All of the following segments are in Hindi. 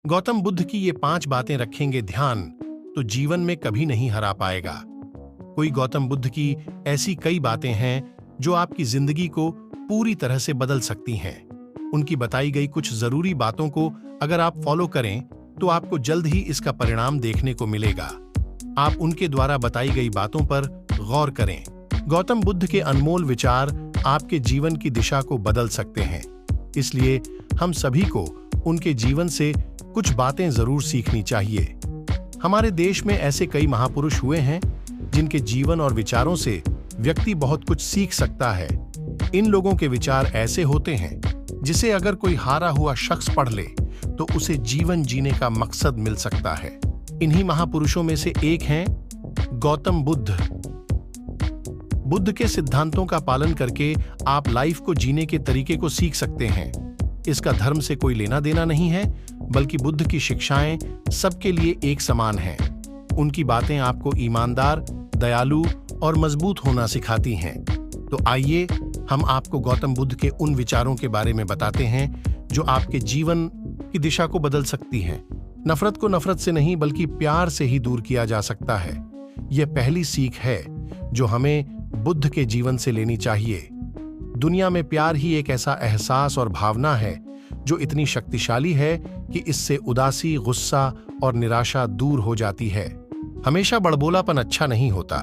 गौतम बुद्ध की ये 5 बातें रखेंगे ध्यान तो जीवन में कभी नहीं हरा पाएगा। कोई गौतम बुद्ध की ऐसी कई बातें हैं जो आपकी जिंदगी को पूरी तरह से बदल सकती हैं। उनकी बताई गई कुछ जरूरी बातों को अगर आप फॉलो करें तो आपको जल्द ही इसका परिणाम देखने को मिलेगा। आप उनके द्वारा बताई गई बातों पर गौर करें। गौतम बुद्ध के अनमोल विचार आपके जीवन की दिशा को बदल सकते हैं, इसलिए हम सभी को उनके जीवन से कुछ बातें जरूर सीखनी चाहिए। हमारे देश में ऐसे कई महापुरुष हुए हैं जिनके जीवन और विचारों से व्यक्ति बहुत कुछ सीख सकता है। इन लोगों के विचार ऐसे होते हैं जिसे अगर कोई हारा हुआ शख्स पढ़ ले तो उसे जीवन जीने का मकसद मिल सकता है। इन्हीं महापुरुषों में से एक हैं गौतम बुद्ध। बुद्ध के सिद्धांतों का पालन करके आप लाइफ को जीने के तरीके को सीख सकते हैं। इसका धर्म से कोई लेना देना नहीं है, बल्कि बुद्ध की शिक्षाएं सबके लिए एक समान हैं। उनकी बातें आपको ईमानदार, दयालु और मजबूत होना सिखाती हैं। तो आइए हम आपको गौतम बुद्ध के उन विचारों के बारे में बताते हैं जो आपके जीवन की दिशा को बदल सकती हैं। नफरत को नफरत से नहीं बल्कि प्यार से ही दूर किया जा सकता है। यह पहली सीख है जो हमें बुद्ध के जीवन से लेनी चाहिए। दुनिया में प्यार ही एक ऐसा एहसास और भावना है जो इतनी शक्तिशाली है कि इससे उदासी, गुस्सा और निराशा दूर हो जाती है। हमेशा बड़बोलापन अच्छा नहीं होता।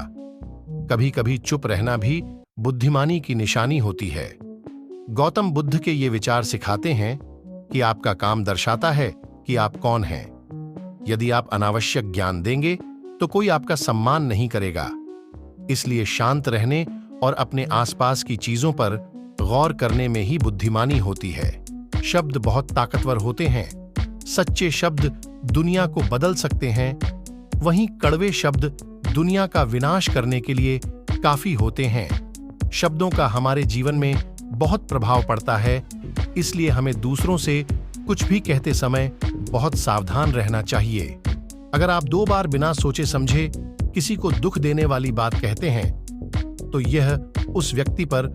कभी कभी चुप रहना भी बुद्धिमानी की निशानी होती है। गौतम बुद्ध के ये विचार सिखाते हैं कि आपका काम दर्शाता है कि आप कौन हैं। यदि आप अनावश्यक ज्ञान देंगे तो कोई आपका सम्मान नहीं करेगा। इसलिए शांत रहने और अपने आसपास की चीजों पर गौर करने में ही बुद्धिमानी होती है। शब्द बहुत ताकतवर होते हैं। सच्चे शब्द दुनिया को बदल सकते हैं, वहीं कड़वे शब्द दुनिया का विनाश करने के लिए काफी होते हैं। शब्दों का हमारे जीवन में बहुत प्रभाव पड़ता है, इसलिए हमें दूसरों से कुछ भी कहते समय बहुत सावधान रहना चाहिए। अगर आप 2 बार बिना सोचे समझे किसी को दुख देने वाली बात कहते हैं तो यह उस व्यक्ति पर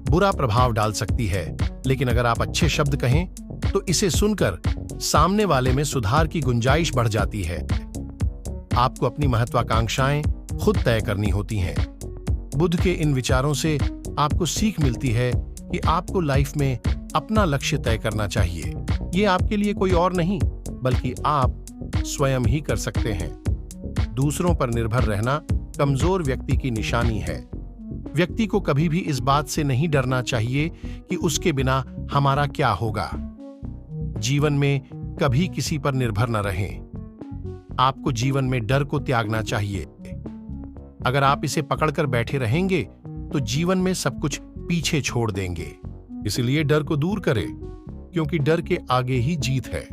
बुरा प्रभाव डाल सकती है, लेकिन अगर आप अच्छे शब्द कहें तो इसे सुनकर सामने वाले में सुधार की गुंजाइश बढ़ जाती है। आपको अपनी महत्वाकांक्षाएं खुद तय करनी होती हैं। बुद्ध के इन विचारों से आपको सीख मिलती है कि आपको लाइफ में अपना लक्ष्य तय करना चाहिए। ये आपके लिए कोई और नहीं बल्कि आप स्वयं ही कर सकते हैं। दूसरों पर निर्भर रहना कमजोर व्यक्ति की निशानी है। व्यक्ति को कभी भी इस बात से नहीं डरना चाहिए कि उसके बिना हमारा क्या होगा। जीवन में कभी किसी पर निर्भर न रहें। आपको जीवन में डर को त्यागना चाहिए। अगर आप इसे पकड़कर बैठे रहेंगे तो जीवन में सब कुछ पीछे छोड़ देंगे। इसलिए डर को दूर करें, क्योंकि डर के आगे ही जीत है।